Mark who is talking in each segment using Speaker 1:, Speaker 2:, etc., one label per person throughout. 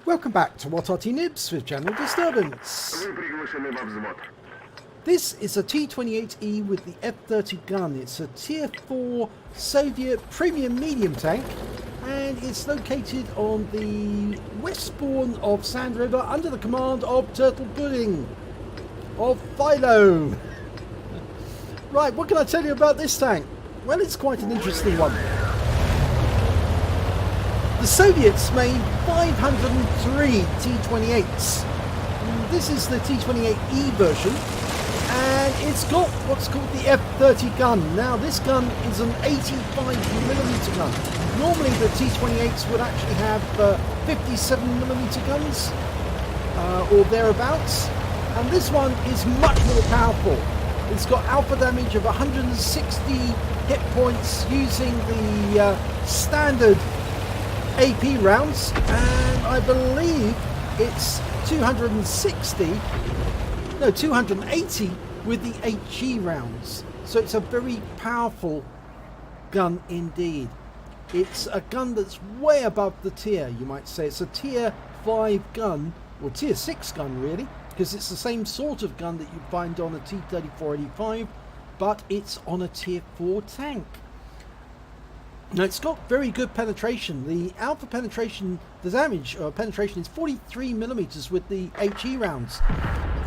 Speaker 1: Welcome back to What Arty Noobs with General Disturbance. This is a T-28e with the F30 gun. It's a Tier 4 Soviet premium medium tank, and it's located on the westbourne of Sand River under the command of Turtlepudding of Philo. Right, what can I tell you about this tank? Well, it's quite an interesting one. The Soviets made 503 T-28s. This is the T-28e version, and it's got what's called the F30 gun. Now, this gun is an 85mm gun. Normally, the T-28s would actually have 57mm guns, or thereabouts, and this one is much more powerful. It's got alpha damage of 160 hit points using the standard AP rounds, and I believe it's 280 with the HE rounds. So it's a very powerful gun indeed. It's a gun that's way above the tier, you might say. It's a tier 5 gun, or tier 6 gun really, because it's the same sort of gun that you find on a T-3485, but it's on a tier 4 tank. Now, it's got very good penetration. The alpha penetration, the damage penetration is 43mm with the HE rounds.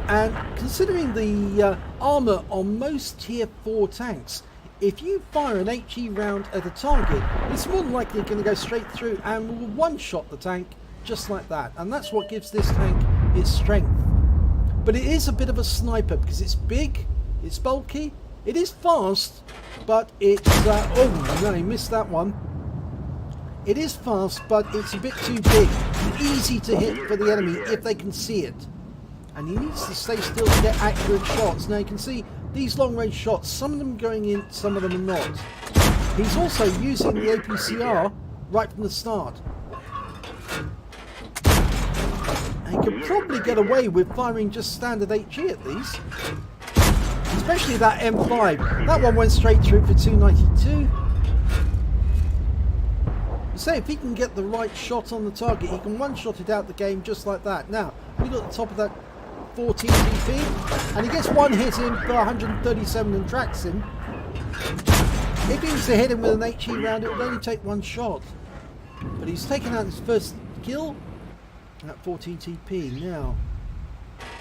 Speaker 1: And considering the armour on most tier 4 tanks, if you fire an HE round at a target, it's more than likely going to go straight through and will one-shot the tank just like that. And that's what gives this tank its strength. But it is a bit of a sniper because it's big, it's bulky, it is fast, but it's... oh no, he missed that one. It is fast, but it's a bit too big. Easy to hit for the enemy if they can see it. And he needs to stay still to get accurate shots. Now you can see these long-range shots, some of them going in, some of them are not. He's also using the APCR right from the start. And he could probably get away with firing just standard HE at these. Especially that M5. That one went straight through for 292. So if he can get the right shot on the target, he can one-shot it out the game just like that. Now, we got the top of that 14 TP, and he gets one hit in for 137 and tracks him. If he was to hit him with an HE round, it would only take one shot. But he's taken out his first kill at 14 TP. Now,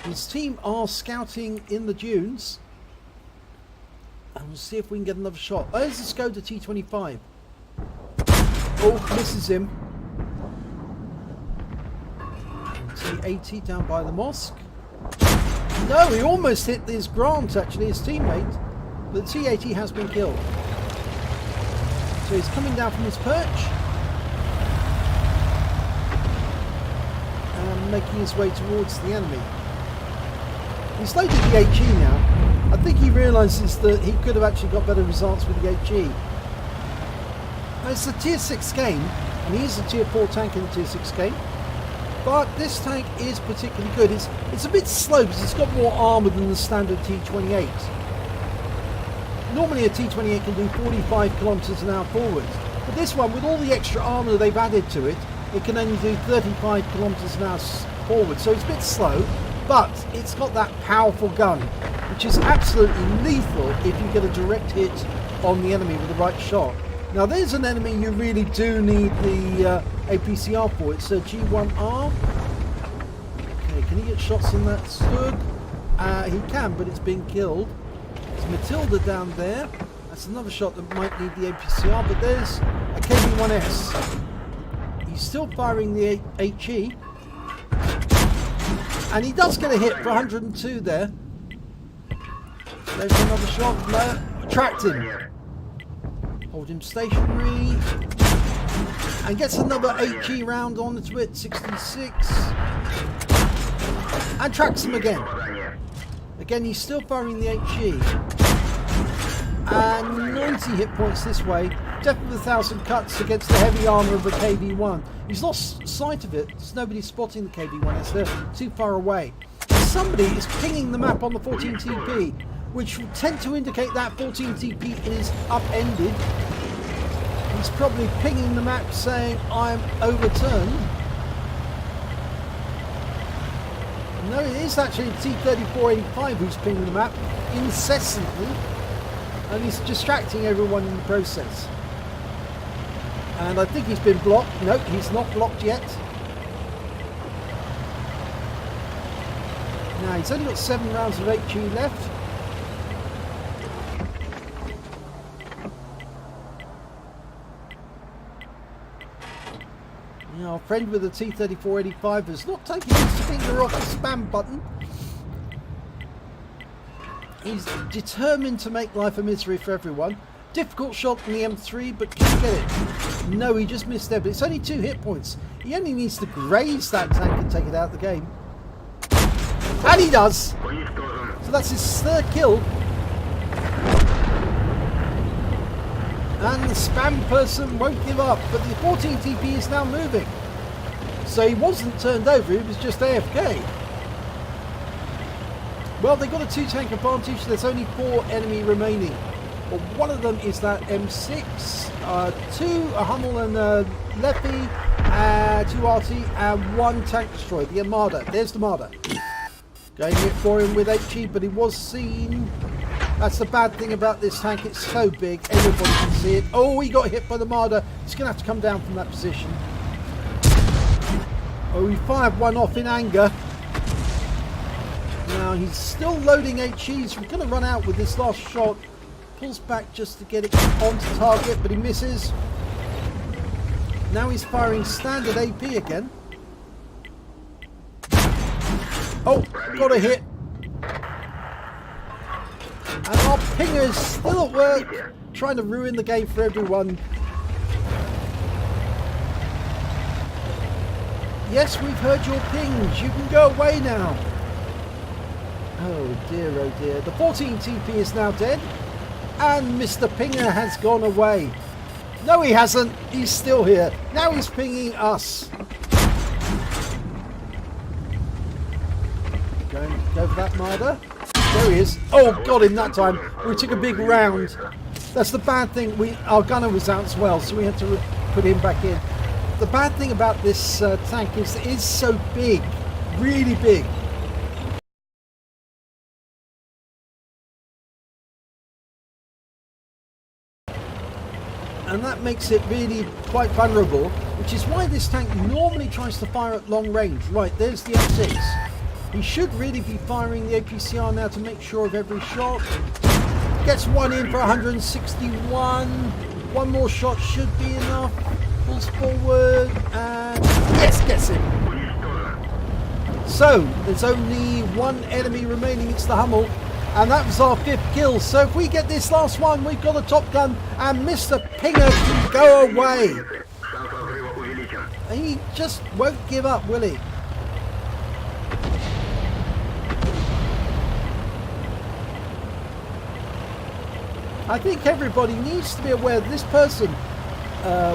Speaker 1: his team are scouting in the dunes. And we'll see if we can get another shot. Oh, there's the Skoda T25. Oh, misses him. T80 down by the mosque. No, he almost hit his Grant, actually, his teammate. But the T80 has been killed. So he's coming down from his perch. And making his way towards the enemy. He's loaded the HE now. I think he realises that he could have actually got better results with the HE. Now, it's a tier 6 game, and he is a tier 4 tank in the tier 6 game. But this tank is particularly good. It's a bit slow because it's got more armour than the standard T-28. Normally a T-28 can do 45 kilometres an hour forwards. But this one, with all the extra armour they've added to it, it can only do 35 kilometres an hour forward. So it's a bit slow, but it's got that powerful gun, which is absolutely lethal if you get a direct hit on the enemy with the right shot. Now there's an enemy you really do need the APCR for. It's a G1R. Okay, can he get shots on that stud? He can, but it's been killed. There's Matilda down there. That's another shot that might need the APCR, but there's a KB1S. He's still firing the HE. And he does get a hit for 102 there. There's another shot. No, tracked him. Hold him stationary. And gets another HE round onto it. 66. And tracks him again. Again, he's still firing the HE. And 90 hit points this way. Death with 1,000 cuts against the heavy armour of the KB1. He's lost sight of it. There's nobody spotting the KB1 as they're too far away. Somebody is pinging the map on the 14 TP, which would tend to indicate that 14 TP is upended. He's probably pinging the map saying, I'm overturned. is actually a T-3485 who's pinging the map incessantly, and he's distracting everyone in the process. And I think he's been blocked. No, he's not blocked yet. Now he's only got 7 rounds of HE left. Our friend with the T-3485 has not taken his finger off the spam button. He's determined to make life a misery for everyone. Difficult shot in the M3, but can he get it? No, he just missed there, but it's only 2 hit points. He only needs to graze that tank and take it out of the game. And he does! So that's his 3rd kill. And the spam person won't give up, but the 14TP is now moving. So he wasn't turned over, he was just AFK. Well, they got a 2-tank advantage, there's only 4 enemy remaining. But one of them is that M6, 2 a Hummel and a Leffy, 2 Arty, and 1 tank destroyed, the Armada. There's the Armada. Going it for him with HE, but he was seen. That's the bad thing about this tank, it's so big, everybody can see it. Oh, he got hit by the Marder. He's going to have to come down from that position. Oh, he fired one off in anger. Now, he's still loading HEs. We're going to run out with this last shot. Pulls back just to get it onto target, but he misses. Now he's firing standard AP again. Oh, got a hit. And our pinger's still at work, trying to ruin the game for everyone. Yes, we've heard your pings. You can go away now. Oh dear, oh dear. The 14TP is now dead. And Mr. Pinger has gone away. No, he hasn't. He's still here. Now he's pinging us. Go for that Marder. There he is. Oh, got him that time. We took a big round. That's the bad thing. Our gunner was out as well, so we had to put him back in. The bad thing about this tank is it is so big. Really big. And that makes it really quite vulnerable, which is why this tank normally tries to fire at long range. Right, there's the M6. He should really be firing the APCR now to make sure of every shot. Gets one in for 161. One more shot should be enough. Pulls forward and yes, gets him. So there's only 1 enemy remaining. It's the Hummel. And that was our 5th kill. So if we get this last one, we've got a Top Gun and Mr. Pinger can go away. And he just won't give up, will he? I think everybody needs to be aware that this person,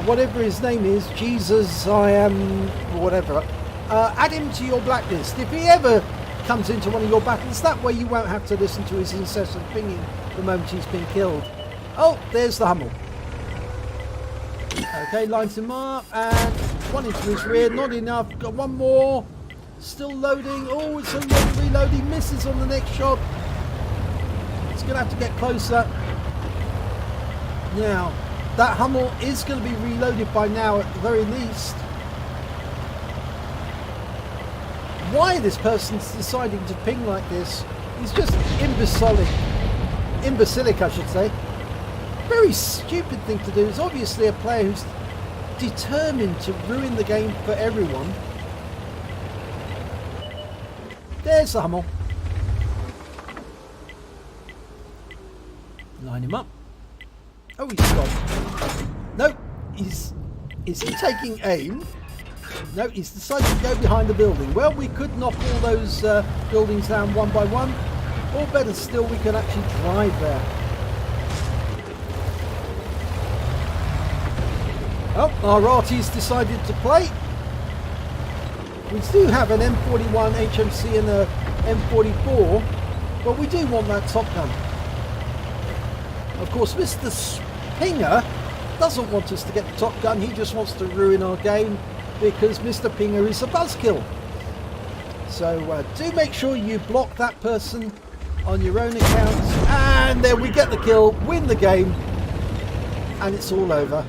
Speaker 1: whatever his name is, Jesus, I am, whatever, add him to your blacklist. If he ever comes into one of your battles, that way you won't have to listen to his incessant pinging the moment he's been killed. Oh, there's the Hummel. Okay, lines him up, and one into his rear, not enough, got one more, still loading. Oh, it's a long reload, he misses on the next shot. He's going to have to get closer. Now, that Hummel is going to be reloaded by now at the very least. Why this person's deciding to ping like this is just imbecilic, I should say. Very stupid thing to do. It's obviously a player who's determined to ruin the game for everyone. There's the Hummel. Line him up. Oh, he's stopped. No, is he taking aim? No, he's decided to go behind the building. Well, we could knock all those buildings down one by one. Or better still, we could actually drive there. Oh, our Arty's decided to play. We do have an M41 HMC and a M44, but we do want that Top Gun. Of course, Mr. Pinger doesn't want us to get the Top Gun. He just wants to ruin our game, because Mr. Pinger is a buzzkill. So do make sure you block that person on your own account. And then we get the kill, win the game, and it's all over.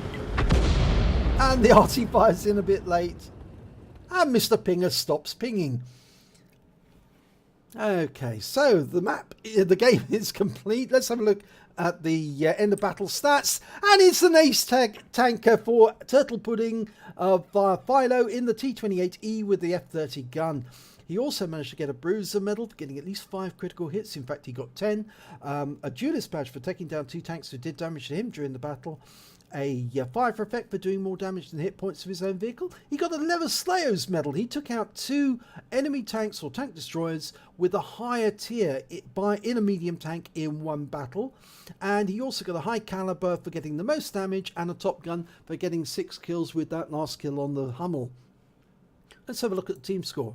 Speaker 1: And the Arty fires in a bit late. And Mr. Pinger stops pinging. Okay, so the game is complete. Let's have a look at the end of battle stats. And it's an ace tanker for Turtlepudding of Philo in the T-28e with the F30 gun. He also managed to get a Bruiser medal for getting at least 5 critical hits. In fact, he got 10. A duelist badge for taking down 2 tanks who did damage to him during the battle. A fire for effect for doing more damage than hit points of his own vehicle. He got a Lehvaslaiho's medal. He took out 2 enemy tanks or tank destroyers with a higher tier in a medium tank in one battle. And he also got a high caliber for getting the most damage and a Top Gun for getting 6 kills with that last kill on the Hummel. Let's have a look at the team score.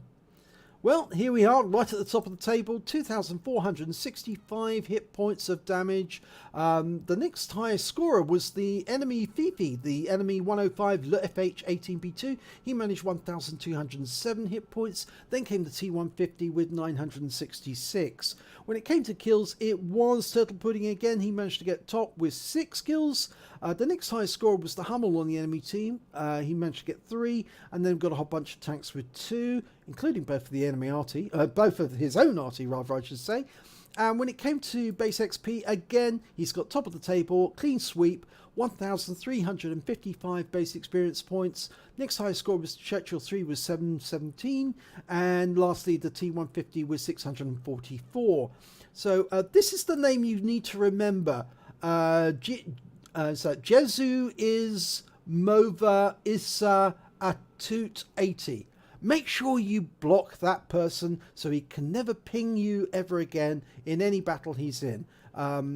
Speaker 1: Well, here we are, right at the top of the table, 2,465 hit points of damage. The next highest scorer was the enemy Fifi, the enemy 105 FH18B2. He managed 1,207 hit points. Then came the T-150 with 966. When it came to kills, it was Turtlepudding again. He managed to get top with 6 kills. The next highest scorer was the Hummel on the enemy team. He managed to get 3, and then got a whole bunch of tanks with 2, including both of the enemy Arty, both of his own Arty, rather, I should say. And when it came to base XP, again, he's got top of the table, clean sweep, 1,355 base experience points. Next highest score was Churchill 3 with 717, and lastly the T-150 with 644. So this is the name you need to remember. So Jezu is Mova Issa Atut 80. Make sure you block that person so he can never ping you ever again in any battle he's in.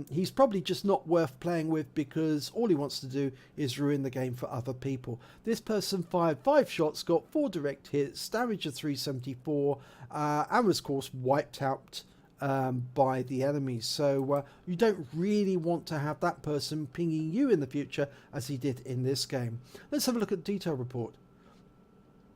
Speaker 1: He's probably just not worth playing with because all he wants to do is ruin the game for other people. This person fired 5 shots, got 4 direct hits, damage of 374, and was of course wiped out by the enemies. So you don't really want to have that person pinging you in the future as he did in this game. Let's have a look at the detail report.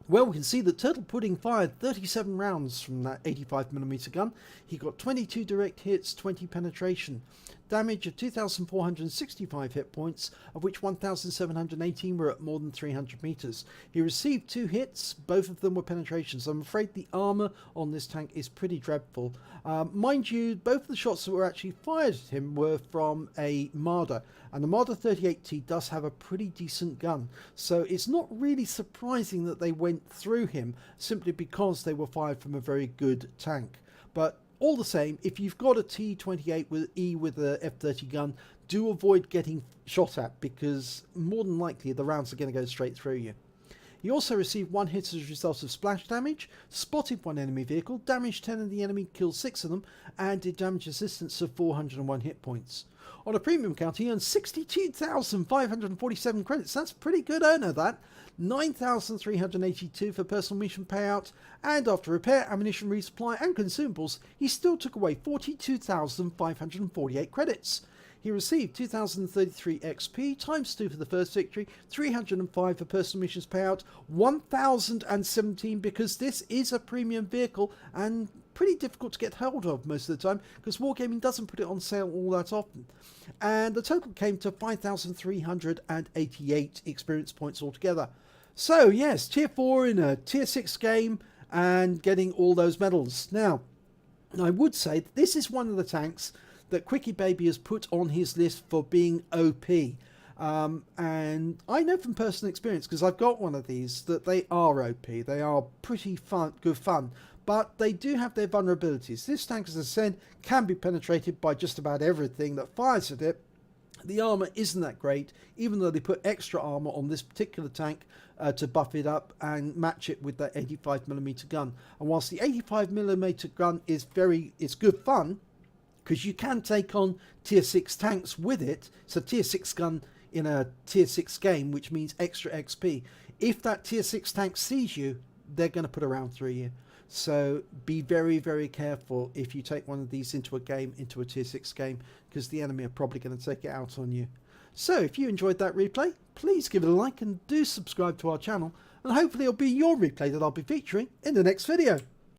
Speaker 1: Well, we can see that Turtlepudding fired 37 rounds from that 85mm gun. He got 22 direct hits, 20 penetration. Damage of 2,465 hit points, of which 1,718 were at more than 300 meters. He received 2 hits, both of them were penetrations. I'm afraid the armor on this tank is pretty dreadful. Mind you, both of the shots that were actually fired at him were from a Marder, and the Marder 38T does have a pretty decent gun. So it's not really surprising that they went through him simply because they were fired from a very good tank. But all the same, if you've got a T-28e with a F30 gun, do avoid getting shot at because more than likely the rounds are going to go straight through you. He also received 1 hit as a result of splash damage, spotted 1 enemy vehicle, damaged 10 of the enemy, killed 6 of them, and did damage resistance of 401 hit points. On a premium count, he earned 62,547 credits. That's a pretty good earner, that. 9,382 for personal mission payout, and after repair, ammunition resupply and consumables, he still took away 42,548 credits. He received 2,033 XP, times 2 for the first victory, 305 for personal missions payout, 1,017 because this is a premium vehicle and pretty difficult to get hold of most of the time because Wargaming doesn't put it on sale all that often. And the total came to 5,388 experience points altogether. So yes, tier 4 in a tier 6 game and getting all those medals. Now, I would say that this is one of the tanks that Quickie Baby has put on his list for being OP. And I know from personal experience, because I've got one of these, that they are OP. They are pretty good fun. But they do have their vulnerabilities. This tank, as I said, can be penetrated by just about everything that fires at it. The armor isn't that great, even though they put extra armor on this particular tank to buff it up and match it with that 85mm gun. And whilst the 85mm gun is it's good fun, because you can take on tier 6 tanks with it. It's a tier 6 gun in a tier 6 game, which means extra XP. If that tier 6 tank sees you, they're going to put a round through you. So be very, very careful if you take one of these into a game, into a tier 6 game, because the enemy are probably going to take it out on you. So if you enjoyed that replay, please give it a like and do subscribe to our channel, and hopefully it'll be your replay that I'll be featuring in the next video.